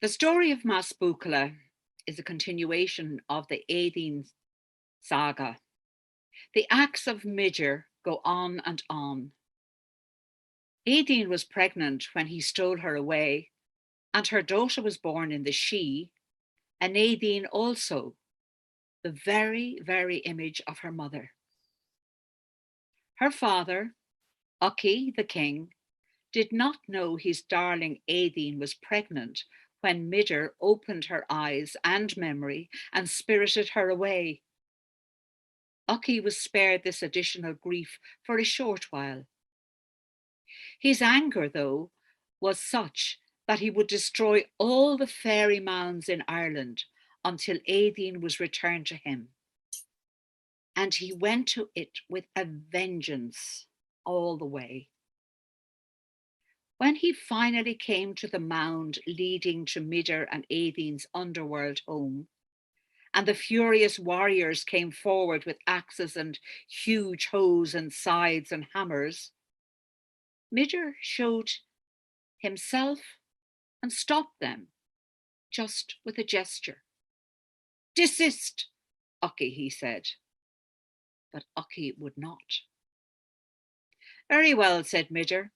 The story of Meas Buachalla is a continuation of the Aideen saga. The acts of Midger go on and on. Aideen was pregnant when he stole her away, and her daughter was born in the She, and Aideen also, the very image of her mother. Her father, Ucky the king, did not know his darling Aideen was pregnant when Midger opened her eyes and memory and spirited her away. Ucky was spared this additional grief for a short while. His anger, though, was such that he would destroy all the fairy mounds in Ireland until Aideen was returned to him. And he went to it with a vengeance all the way. When he finally came to the mound leading to Midger and Aideen's underworld home, and the furious warriors came forward with axes and huge hoes and scythes and hammers, Midger showed himself and stopped them just with a gesture. "Desist, Ucky," he said. But Ucky would not. "Very well," said Midger.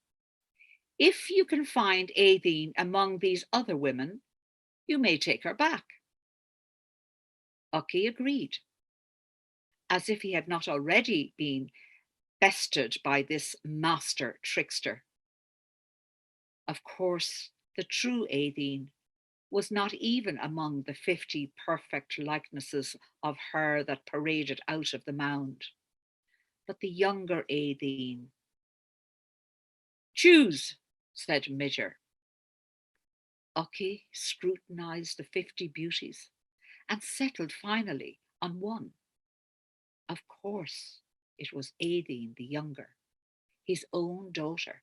"If you can find Aideen among these other women, you may take her back." Ucky agreed, as if he had not already been bested by this master trickster. Of course, the true Aideen was not even among the 50 perfect likenesses of her that paraded out of the mound, but the younger Aideen. "Choose," said Midger. Ucky scrutinized the 50 beauties and settled finally on one. Of course, it was Aideen the younger, his own daughter,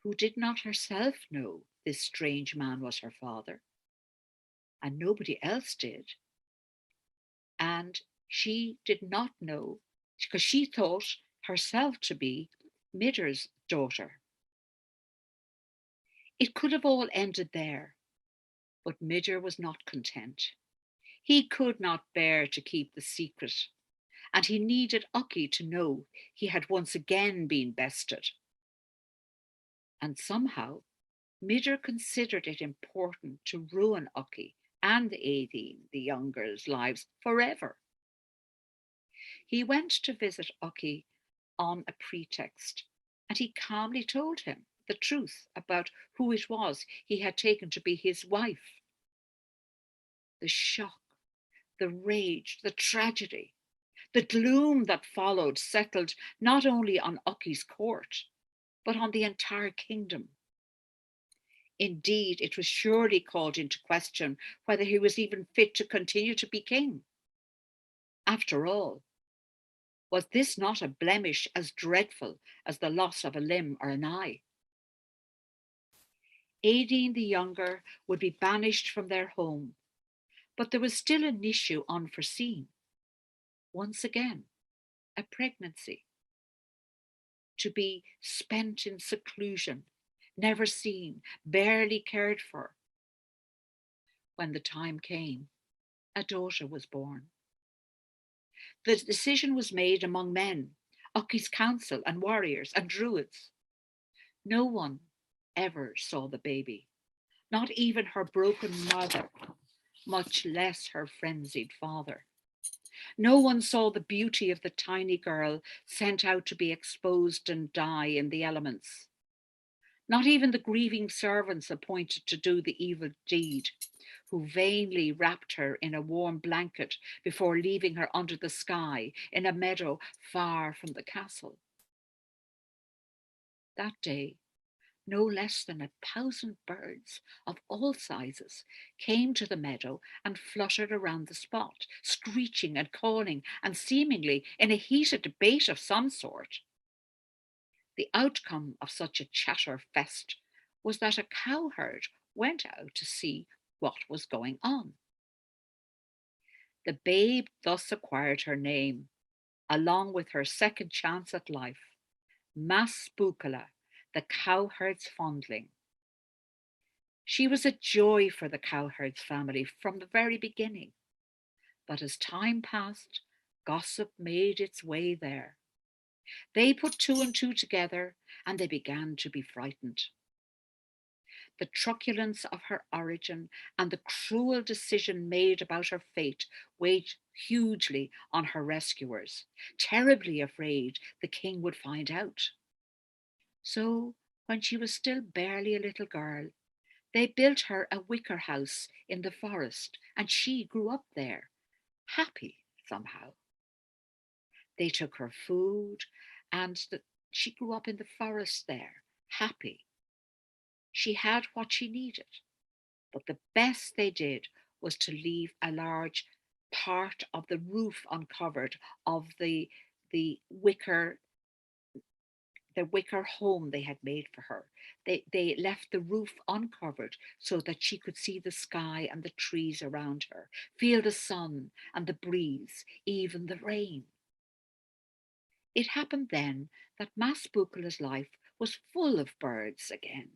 who did not herself know this strange man was her father, and nobody else did. And she did not know because she thought herself to be Midger's daughter. It could have all ended there, but Midger was not content. He could not bear to keep the secret, and he needed Ucky to know he had once again been bested. And somehow, Midger considered it important to ruin Ucky and Aideen the younger's lives forever. He went to visit Ucky on a pretext, and he calmly told him the truth about who it was he had taken to be his wife. The shock, the rage, the tragedy, the gloom that followed settled not only on Ucky's court, but on the entire kingdom. Indeed, it was surely called into question whether he was even fit to continue to be king. After all, was this not a blemish as dreadful as the loss of a limb or an eye? Aideen the younger would be banished from their home, but there was still an issue unforeseen. Once again, a pregnancy, to be spent in seclusion, never seen, barely cared for. When the time came, a daughter was born. The decision was made among men, Ucky's council and warriors and druids. No one ever saw the baby, not even her broken mother, much less her frenzied father. No one saw the beauty of the tiny girl sent out to be exposed and die in the elements. Not even the grieving servants appointed to do the evil deed, who vainly wrapped her in a warm blanket before leaving her under the sky in a meadow far from the castle. That day, no less than 1,000 birds of all sizes came to the meadow and fluttered around the spot, screeching and calling and seemingly in a heated debate of some sort. The outcome of such a chatter fest was that a cowherd went out to see what was going on. The babe thus acquired her name, along with her second chance at life, Meas Buachalla, the cowherd's fondling. She was a joy for the cowherd's family from the very beginning. But as time passed, gossip made its way there. They put two and two together and they began to be frightened. The truculence of her origin and the cruel decision made about her fate weighed hugely on her rescuers, terribly afraid the king would find out. So, when she was still barely a little girl, they built her a wicker house in the forest, and she grew up there, happy somehow. They took her food, and she grew up in the forest there, happy. She had what she needed, but the best they did was to leave a large part of the roof uncovered of the wicker home they had made for her. They left the roof uncovered so that she could see the sky and the trees around her, feel the sun and the breeze, even the rain. It happened then that Masbucula's life was full of birds again.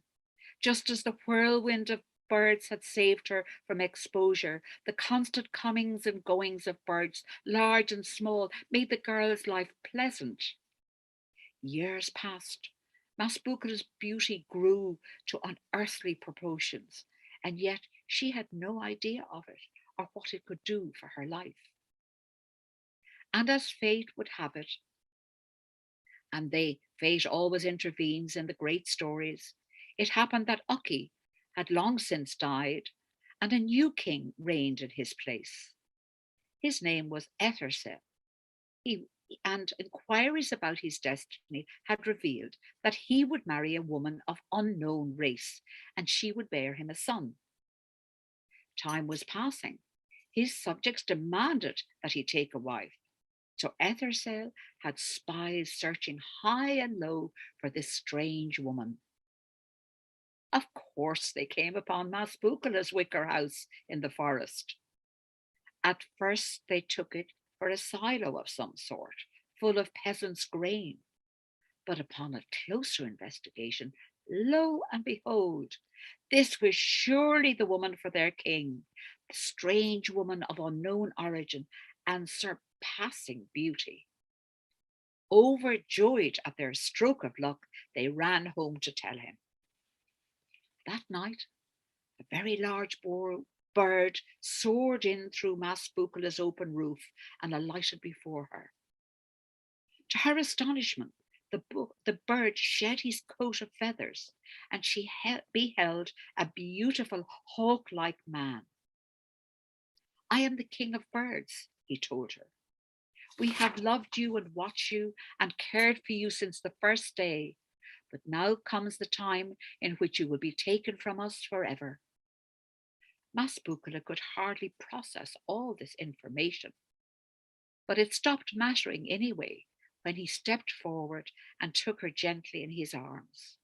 Just as the whirlwind of birds had saved her from exposure, the constant comings and goings of birds, large and small, made the girl's life pleasant. Years passed. Masbucula's beauty grew to unearthly proportions, and yet she had no idea of it or what it could do for her life. And as fate would have it, and fate always intervenes in the great stories, it happened that Ucky had long since died, and a new king reigned in his place. His name was Ethersel. He and inquiries about his destiny had revealed that he would marry a woman of unknown race, and she would bear him a son. Time was passing. His subjects demanded that he take a wife. So Ethersel had spies searching high and low for this strange woman. Of course, they came upon Masbucula's wicker house in the forest. At first, they took it for a silo of some sort, full of peasants' grain. But upon a closer investigation, lo and behold, this was surely the woman for their king, the strange woman of unknown origin and surpassing beauty. Overjoyed at their stroke of luck, they ran home to tell him. That night, a very large bird soared in through Masbucula's open roof and alighted before her. To her astonishment, the bird shed his coat of feathers, and she beheld a beautiful hawk like man. I am the king of birds, he told her. We have loved you and watched you and cared for you since the first day, but now comes the time in which you will be taken from us forever. Masbucula could hardly process all this information, but it stopped mattering anyway when he stepped forward and took her gently in his arms.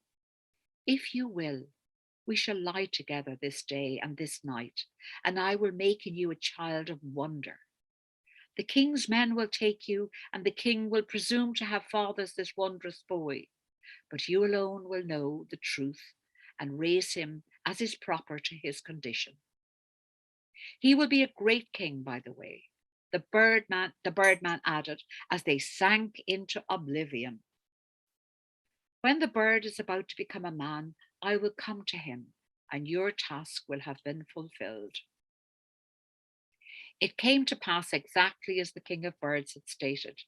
If you will, we shall lie together this day and this night, and I will make in you a child of wonder. The king's men will take you, and the king will presume to have fathered this wondrous boy, but you alone will know the truth and raise him as is proper to his condition. He will be a great king, by the way, the birdman added as they sank into oblivion. When the bird is about to become a man, I will come to him, and your task will have been fulfilled. It came to pass exactly as the king of birds had stated.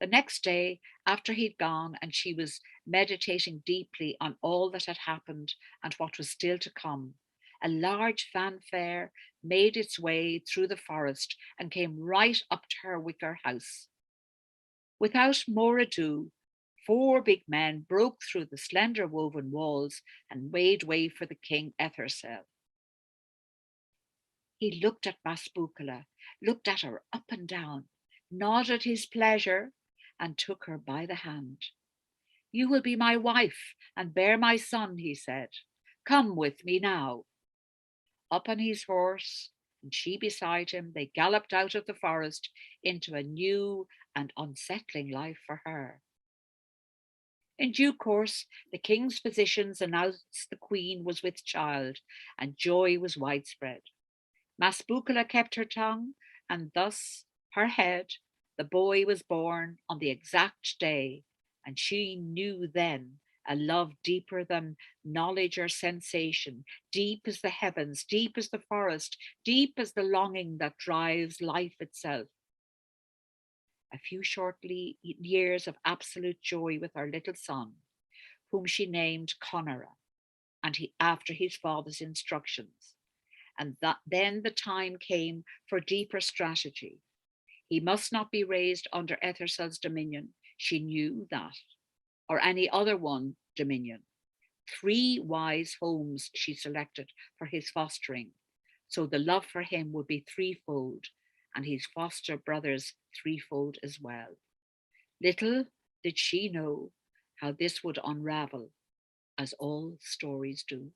The next day, after he'd gone and she was meditating deeply on all that had happened and what was still to come, a large fanfare made its way through the forest and came right up to her wicker house. Without more ado, four big men broke through the slender woven walls and made way for the king Ethersel. He looked at Masbucula, looked at her up and down, nodded his pleasure, and took her by the hand. You will be my wife and bear my son, he said. Come with me now. Up on his horse, and she beside him, they galloped out of the forest into a new and unsettling life for her. In due course, the king's physicians announced the queen was with child, and joy was widespread. Masbukala kept her tongue, and thus her head, the boy was born on the exact day, and she knew then a love deeper than knowledge or sensation, deep as the heavens, deep as the forest, deep as the longing that drives life itself. A few years of absolute joy with her little son, whom she named Conora, and after his father's instructions. And that then the time came for deeper strategy. He must not be raised under Ethersel's dominion. She knew that, or any other one dominion. 3 wise homes she selected for his fostering. So the love for him would be threefold, and his foster brothers threefold as well. Little did she know how this would unravel, as all stories do.